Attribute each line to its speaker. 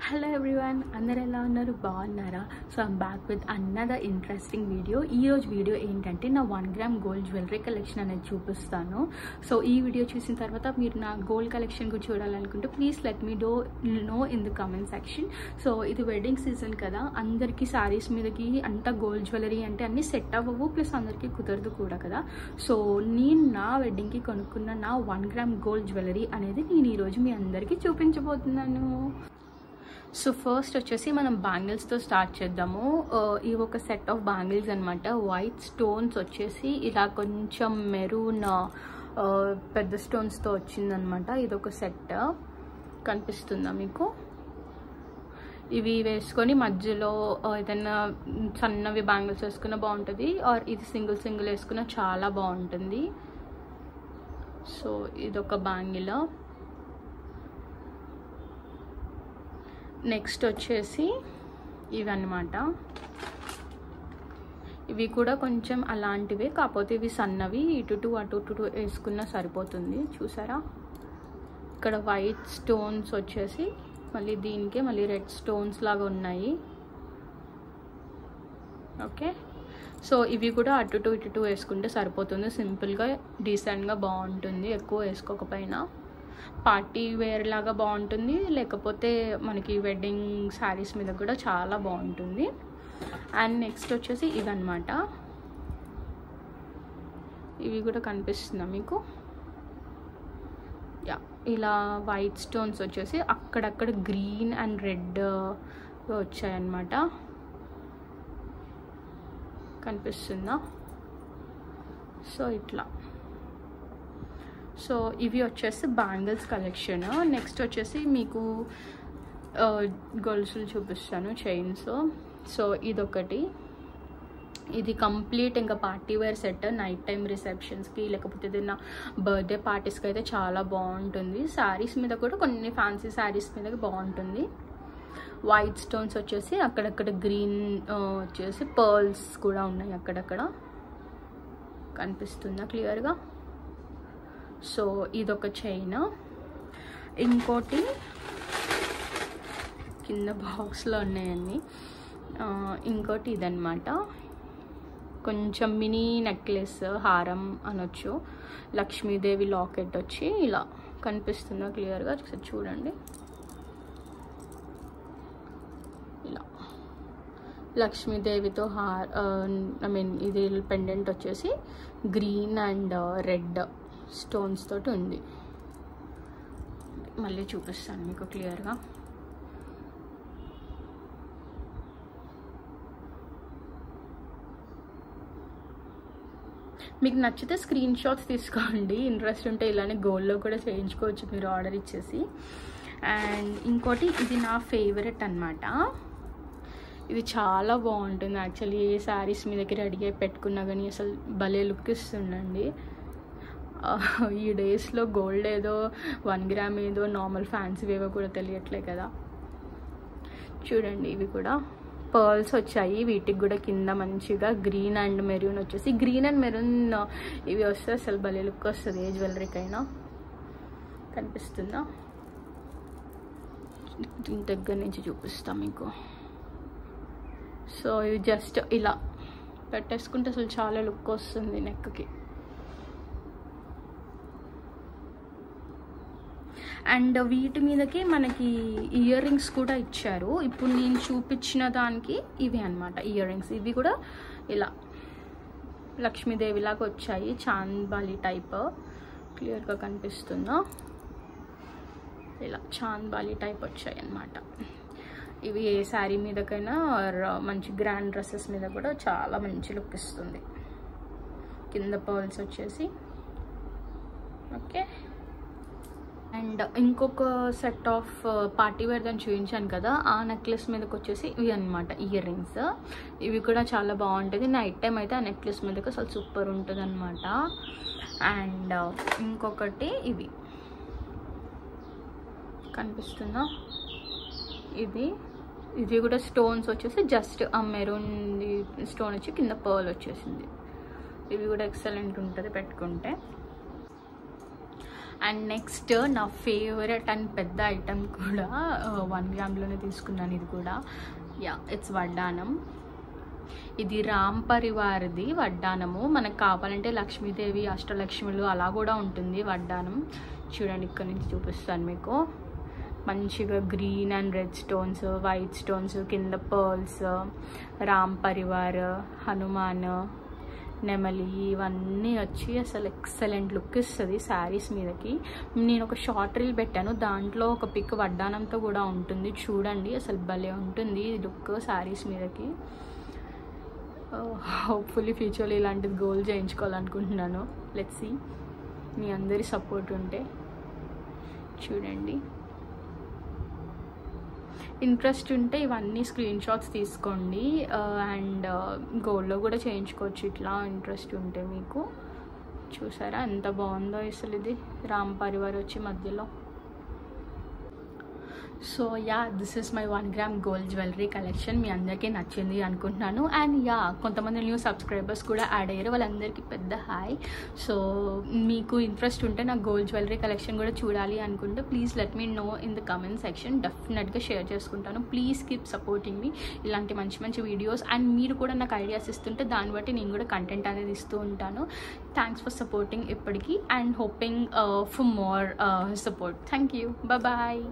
Speaker 1: Hello everyone, అందరు ఎలా ఉన్నారు? బాగున్నారా? So I'm back with another interesting video. ఈరోజు వీడియో ఏంటంటే నా 1 గ్రామ్ గోల్డ్ జ్యువెలరీ కలెక్షన్ అనేది చూపిస్తాను. సో ఈ వీడియో చూసిన తర్వాత మీరు నా గోల్డ్ కలెక్షన్ కూడా చూడాలనుకుంటే please let me know in the comment section. So ఇది వెడ్డింగ్ సీజన్ కదా, అందరికీ శారీస్ మీదకి అంతా గోల్డ్ జ్యువెలరీ అంటే అన్నీ సెట్ అవ్వవు, ప్లస్ అందరికీ కుదరదు కూడా కదా. సో నేను నా వెడ్డింగ్కి కొనుక్కున్న నా 1 గ్రామ్ గోల్డ్ జ్యువెలరీ అనేది నేను ఈరోజు మీ అందరికీ చూపించబోతున్నాను. సో ఫస్ట్ వచ్చేసి మనం బ్యాంగిల్స్తో స్టార్ట్ చేద్దాము. ఇవి ఒక సెట్ ఆఫ్ బ్యాంగిల్స్ అనమాట. వైట్ స్టోన్స్ వచ్చేసి ఇలా కొంచెం మెరూన్ పెద్ద స్టోన్స్తో వచ్చిందనమాట. ఇది ఒక సెట్ కనిపిస్తుందా మీకు? ఇవి వేసుకొని మధ్యలో ఏదైనా సన్నవి బ్యాంగిల్స్ వేసుకున్న బాగుంటుంది, ఆర్ ఇది సింగిల్ వేసుకున్న చాలా బాగుంటుంది. సో ఇదొక బ్యాంగిల్. నెక్స్ట్ వచ్చేసి ఇవన్నమాట. ఇవి కూడా కొంచెం అలాంటివే, కాకపోతే ఇవి సన్నవి, ఇటు అటు వేసుకున్నా సరిపోతుంది. చూసారా, ఇక్కడ వైట్ స్టోన్స్ వచ్చేసి మళ్ళీ దీనికి మళ్ళీ రెడ్ స్టోన్స్ లాగా ఉన్నాయి. ఓకే, సో ఇవి కూడా అటు ఇటు వేసుకుంటే సరిపోతుంది. సింపుల్గా డీసెంట్గా బాగుంటుంది, ఎక్కువ వేసుకోకపోయినా. పార్టీ వేర్ లాగా బాగుంటుంది, లేకపోతే మనకి వెడ్డింగ్ శారీస్ మీద కూడా చాలా బాగుంటుంది. అండ్ నెక్స్ట్ వచ్చేసి ఇవన్నమాట. ఇవి కూడా కనిపిస్తుందా మీకు? యా, ఇలా వైట్ స్టోన్స్ వచ్చేసి అక్కడక్కడ గ్రీన్ అండ్ రెడ్ వచ్చాయన్నమాట. కనిపిస్తుందా? సో ఇట్లా. సో ఇవి వచ్చేసి బ్యాంగిల్స్ కలెక్షన్. నెక్స్ట్ వచ్చేసి మీకు గొలుసులు చూపిస్తాను, చైన్స్. సో ఇదొకటి, ఇది కంప్లీట్ ఇంకా party wear set. Night time రిసెప్షన్స్కి లేకపోతే ఏదైనా బర్త్డే పార్టీస్కి అయితే చాలా బాగుంటుంది. శారీస్ మీద కూడా కొన్ని ఫ్యాన్సీ శారీస్ మీద బాగుంటుంది. వైట్ స్టోన్స్ వచ్చేసి అక్కడక్కడ గ్రీన్ వచ్చేసి పర్ల్స్ కూడా ఉన్నాయి అక్కడక్కడ. కనిపిస్తుందా క్లియర్గా? సో ఇదొక చైన్. ఇంకోటి కింద బాక్స్లో ఉన్నాయన్నీ. ఇంకోటి ఇదన్నమాట, కొంచెం మినీ నెక్లెస్, హారం అనొచ్చు. లక్ష్మీదేవి లాకెట్ వచ్చి ఇలా కనిపిస్తుందా క్లియర్గా? చూడండి, ఇలా లక్ష్మీదేవితో ఇది పెండెంట్ వచ్చేసి గ్రీన్ అండ్ రెడ్ స్టోన్స్ తోటి ఉంది. మళ్ళీ చూపిస్తాను మీకు క్లియర్గా. మీకు నచ్చితే స్క్రీన్ షాట్స్ తీసుకోండి, ఇంట్రెస్ట్ ఉంటే ఇలానే గోల్డ్లో కూడా చేయించుకోవచ్చు మీరు ఆర్డర్ ఇచ్చేసి. అండ్ ఇంకోటి, ఇది నా ఫేవరెట్ అన్నమాట. ఇది చాలా బాగుంటుంది యాక్చువల్లీ. ఏ శారీస్ మీ దగ్గర రెడీ అయి పెట్టుకున్నా కానీ అసలు భలే లుక్ ఇస్తుందండి. ఈ డేస్లో గోల్డ్ ఏదో 1 గ్రామ్ ఏదో నార్మల్ ఫ్యాన్సీ వేవో కూడా తెలియట్లే కదా. చూడండి, ఇవి కూడా పర్ల్స్ వచ్చాయి. వీటికి కూడా కింద మంచిగా గ్రీన్ అండ్ మెరూన్ వచ్చేసి, గ్రీన్ అండ్ మెరూన్ ఇవి వస్తే అసలు భలే లుక్ వస్తుంది ఏ జ్యువెలరీకైనా. కనిపిస్తుందా? దగ్గర నుంచి చూపిస్తాం మీకు. సో ఇవి జస్ట్ ఇలా పెట్టేసుకుంటే అసలు చాలా లుక్ వస్తుంది నెక్కి. అండ్ వీటి మీదకి మనకి ఇయర్ రింగ్స్ కూడా ఇచ్చారు. ఇప్పుడు నేను చూపించిన దానికి ఇవి అన్నమాట ఇయర్ రింగ్స్. ఇవి కూడా ఇలా లక్ష్మీదేవిలాగా వచ్చాయి, చాంద్బాలి టైప్. క్లియర్గా కనిపిస్తుందా? ఇలా చాంద్బాలి టైప్ వచ్చాయి అన్నమాట. ఇవి ఏ శారీ మీదకైనా మంచి గ్రాండ్ డ్రెస్సెస్ మీద కూడా చాలా మంచి లుక్ ఇస్తుంది. కింద పర్ల్స్ వచ్చేసి. ఓకే, అండ్ ఇంకొక సెట్ ఆఫ్ పార్టీ వేర్ దాన్ని చూపించాను కదా, ఆ నెక్లెస్ మీదకి వచ్చేసి ఇవి అనమాట ఇయర్ రింగ్స్. ఇవి కూడా చాలా బాగుంటుంది. నైట్ టైం అయితే ఆ నెక్లెస్ మీదకి అసలు సూపర్ ఉంటుంది అనమాట. అండ్ ఇంకొకటి ఇవి కనిపిస్తుందా? ఇది కూడా స్టోన్స్ వచ్చేసి జస్ట్ ఆ మెరూన్ స్టోన్ వచ్చి కింద పర్ల్ వచ్చేసింది. ఇవి కూడా ఎక్సలెంట్ ఉంటుంది పెట్టుకుంటే. అండ్ నెక్స్ట్ నా ఫేవరెట్ అండ్ పెద్ద ఐటమ్ కూడా 1 గ్రామ్లోనే తీసుకున్నాను. ఇది కూడా ఇట్స్ వడ్డానం. ఇది రామ్ పరివార్ది వడ్డానము. మనకు కావాలంటే లక్ష్మీదేవి, అష్టలక్ష్ములు అలా కూడా ఉంటుంది వడ్డానం. చూడండి, ఇక్కడ నుంచి చూపిస్తాను మీకు. మంచిగా green and red stones, white stones, కింద పర్ల్స్, రామ్ పరివార్, హనుమాన్, నెమలి ఇవన్నీ వచ్చి అసలు ఎక్సలెంట్ లుక్ ఇస్తుంది శారీస్ మీదకి. నేను ఒక షార్ట్ రీల్ పెట్టాను, దాంట్లో ఒక పిక్ వడ్డానంతో కూడా ఉంటుంది. చూడండి, అసలు భలే ఉంటుంది ఈ లుక్ శారీస్ మీదకి. హోప్ఫుల్లీ ఫ్యూచర్లో ఇలాంటిది గోల్ చేయించుకోవాలనుకుంటున్నాను. లెట్స్ సీ, మీ అందరి సపోర్ట్ ఉంటే. చూడండి, ఇంట్రెస్ట్ ఉంటే ఇవన్నీ స్క్రీన్ షాట్స్ తీసుకోండి. అండ్ గోల్డ్లో కూడా చేయించుకోవచ్చు ఇట్లా ఇంట్రెస్ట్ ఉంటే మీకు. చూసారా ఎంత బాగుందో అసలు. ఇది రామ్ పరివార్ వచ్చి మధ్యలో. So this is my 1 gram gold jewellery collection. మీ అందరికీ నచ్చింది అనుకుంటున్నాను. అండ్ కొంతమంది న్యూ సబ్స్క్రైబర్స్ కూడా యాడ్ అయ్యారు, వాళ్ళందరికీ పెద్ద హాయ్. సో మీకు ఇంట్రెస్ట్ ఉంటే నా గోల్డ్ జ్యువెలరీ కలెక్షన్ కూడా చూడాలి అనుకుంటే please let me know in the comment section. డెఫినెట్గా షేర్ చేసుకుంటాను. Please keep supporting me. ఇలాంటి మంచి మంచి వీడియోస్ అండ్ మీరు కూడా నాకు ఐడియాస్ ఇస్తుంటే దాన్ని బట్టి నేను కూడా కంటెంట్ అనేది ఇస్తూ ఉంటాను. థ్యాంక్స్ ఫర్ సపోర్టింగ్ ఇప్పటికీ and hoping for more support. Thank you. Bye.